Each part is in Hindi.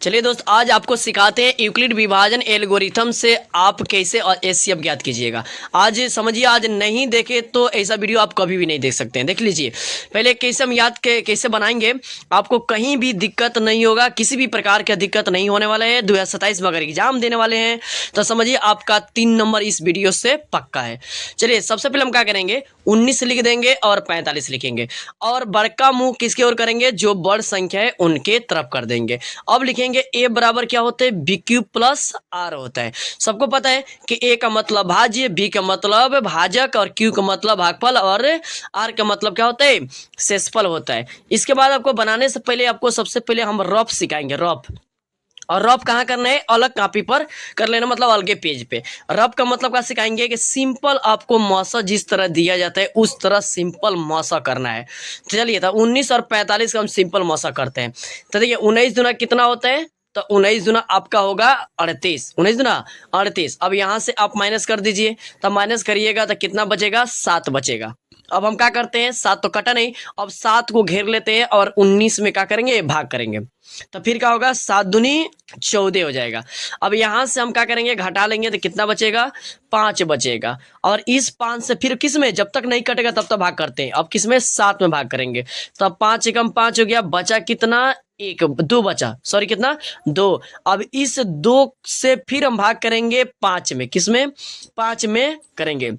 चलिए दोस्त, आज आपको सिखाते हैं यूक्लिड विभाजन एल्गोरिथम से आप कैसे एचसीएफ ज्ञात कीजिएगा। आज समझिए, आज नहीं देखे तो ऐसा वीडियो आप कभी भी नहीं देख सकते हैं। देख लीजिए पहले कैसे हम कैसे बनाएंगे, आपको कहीं भी दिक्कत नहीं होगा, किसी भी प्रकार का दिक्कत नहीं होने वाला है। 2027 में अगर एग्जाम देने वाले हैं तो समझिए आपका 3 नंबर इस वीडियो से पक्का है। चलिए सबसे पहले हम क्या करेंगे, 19 लिख देंगे और 45 लिखेंगे और बड़का मुंह किसके ओर करेंगे, जो बड़ संख्या है उनके तरफ कर देंगे। अब लिखेंगे ए बराबर क्या होता है, बी क्यू प्लस आर होता है। सबको पता है कि ए का मतलब भाज्य, बी का मतलब भाजक और क्यू का मतलब भागफल और आर का मतलब क्या होता है, शेषफल होता है। इसके बाद आपको बनाने से पहले आपको सबसे पहले हम रफ सिखाएंगे, रफ। और रफ कहाँ करना है, अलग कॉपी पर कर लेना, मतलब अलगे पेज पे। रफ का मतलब क्या सिखाएंगे कि सिंपल आपको मौसा जिस तरह दिया जाता है उस तरह सिंपल मौसा करना है। तो चलिए, तो 19 और 45 का हम सिंपल मौसा करते हैं। तो देखिए 19 दुना कितना होता है, तो 19 दुना आपका होगा 38। 19 दुना 38। अब यहाँ से आप माइनस कर दीजिए, तब माइनस करिएगा तो कितना बचेगा, 7 बचेगा। अब हम क्या करते हैं, 7 तो कटा नहीं, अब 7 को घेर लेते हैं और 19 में क्या करेंगे, भाग करेंगे। तो फिर क्या होगा, 7 दूनी 14 हो जाएगा। अब यहाँ से हम क्या करेंगे, घटा लेंगे तो कितना बचेगा, 5 बचेगा। और इस 5 से फिर किस में, जब तक नहीं कटेगा तब तक भाग करते हैं। अब किस में, 7 में भाग करेंगे। तो अब 5 एकम 5 हो गया, बचा कितना, 2 बचा, सॉरी कितना, 2। अब इस 2 से फिर हम भाग करेंगे 5 में, किस में, 5 में करेंगे।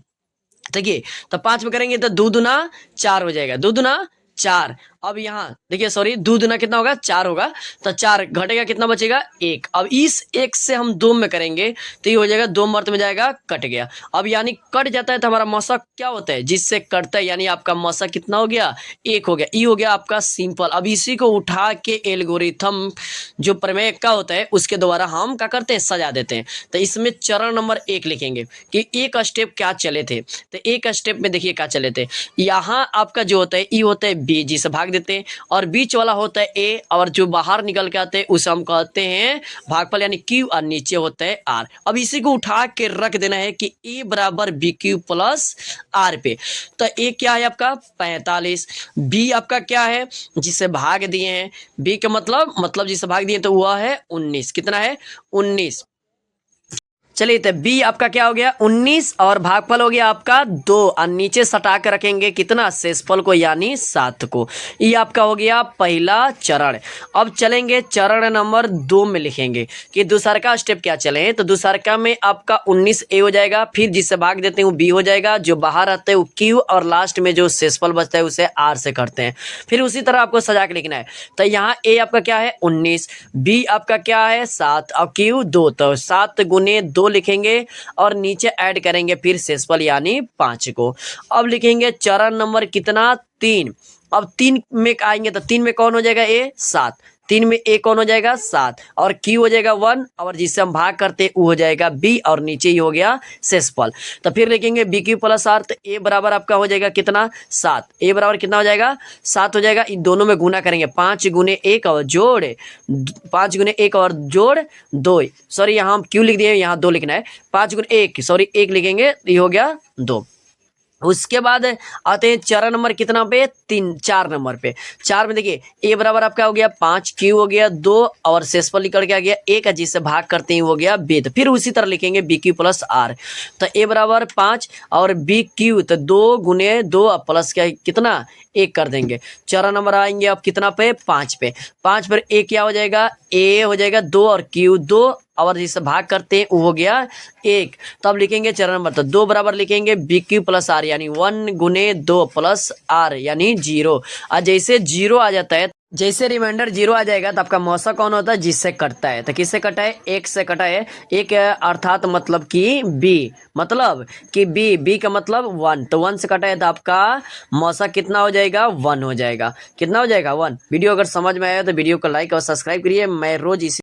देखिए तो 5 में करेंगे तो 2 दुना 4 हो जाएगा, 2 दुना 4। अब यहाँ देखिए, सॉरी 2 दुना कितना होगा, 4 होगा। तो 4 घटेगा, कितना बचेगा, 1। अब इस 1 से हम 2 में करेंगे तो ये हो जाएगा, 2 मर्द में जाएगा, कट गया। अब यानी कट जाता है तो हमारा मौसा क्या होता है, जिससे कटता है, यानी आपका मौसा कितना हो गया, 1 हो गया। ई हो गया आपका सिंपल। अब इसी को उठा के एल्गोरिथम जो प्रमेय का होता है उसके द्वारा हम क्या करते हैं, सजा देते हैं। तो इसमें चरण नंबर 1 लिखेंगे कि एक स्टेप क्या चले थे। तो एक स्टेप में देखिए क्या चले थे, यहाँ आपका जो होता है ई होता है बी, जिसे भाग देते हैं, और बीच वाला होता है ए, और जो बाहर निकल के आते हैं उसे हम कहते हैं भागफल यानी क्यू, और नीचे होता है आर। अब इसी को उठा के रख देना है कि ए बराबर बी क्यू प्लस आर पे। तो ए क्या है आपका 45, बी आपका क्या है, जिसे भाग दिए हैं, बी का मतलब जिसे भाग दिए तो वह है 19। कितना है, 19। चलिए तो बी आपका क्या हो गया, 19, और भागफल हो गया आपका 2, और नीचे सटा के रखेंगे कितना, शेषफल को यानी 7 को। ये आपका हो गया पहला चरण। अब चलेंगे चरण नंबर 2 में, लिखेंगे कि दूसरा का स्टेप क्या चले। तो दूसरा में आपका 19 ए हो जाएगा, फिर जिससे भाग देते हैं वो बी हो जाएगा, जो बाहर आता है वो क्यू, और लास्ट में जो शेषफल बचता है उसे आर से करते हैं। फिर उसी तरह आपको सजा के लिखना है। तो यहाँ ए आपका क्या है 19, बी आपका क्या है 7, और क्यू 2, तो 7 गुने 2 लिखेंगे और नीचे ऐड करेंगे फिर शेषफल यानी 5 को। अब लिखेंगे चरण नंबर कितना, 3। अब 3 में आएंगे तो 3 में कौन हो जाएगा, ए 7, 3 में ए कौन हो जाएगा 7, और क्यू हो जाएगा 1, और जिससे हम भाग करते वो हो जाएगा बी, और नीचे ही हो गया शेषफल। तो फिर लिखेंगे बी क्यू प्लस आर। तो ए बराबर आपका हो जाएगा कितना, 7। ए बराबर कितना हो जाएगा, 7 हो जाएगा। इन दोनों में गुना करेंगे, 5 गुने 1 और जोड़ 5 गुने 1 और जोड़ 2, सॉरी यहाँ हम क्यू लिख दिए, यहाँ 2 लिखना है, 5 गुने 1, सॉरी 1 लिखेंगे, ये हो गया 2। उसके बाद आते हैं चरण नंबर कितना पे, 4 नंबर पे। 4 में देखिए ए बराबर आपका हो गया 5, क्यू हो गया 2, और शेषफल निकल के आ गया 1, जिससे भाग करते हैं हो गया बी। तो फिर उसी तरह लिखेंगे बी क्यू प्लस आर। तो ए बराबर 5 और बी क्यू, तो 2 गुने 2 प्लस क्या कितना, 1 कर देंगे। चरण नंबर आएंगे अब कितना पे, 5 पे। 5 पर ए क्या हो जाएगा, ए हो जाएगा 2 और क्यू 2, और जिससे भाग करते हैं वो हो गया 1। तो अब लिखेंगे चरण नंबर, तो 2 बराबर लिखेंगे बी क्यू प्लस आर, यानी 1 गुने 2 प्लस आर यानी 0। और जैसे 0 आ जाता है, जैसे रिमाइंडर 0 आ जाएगा तो आपका मौसा कौन होता है, जिससे कटता है। तो किससे कटा है, 1 से कटा है। 1 अर्थात मतलब कि बी, मतलब कि बी का मतलब 1, तो 1 से कटा है तो आपका मौसा कितना हो जाएगा, 1 हो जाएगा। कितना हो जाएगा, 1। वीडियो अगर समझ में आया तो वीडियो को लाइक और सब्सक्राइब करिए। मैं रोज इसी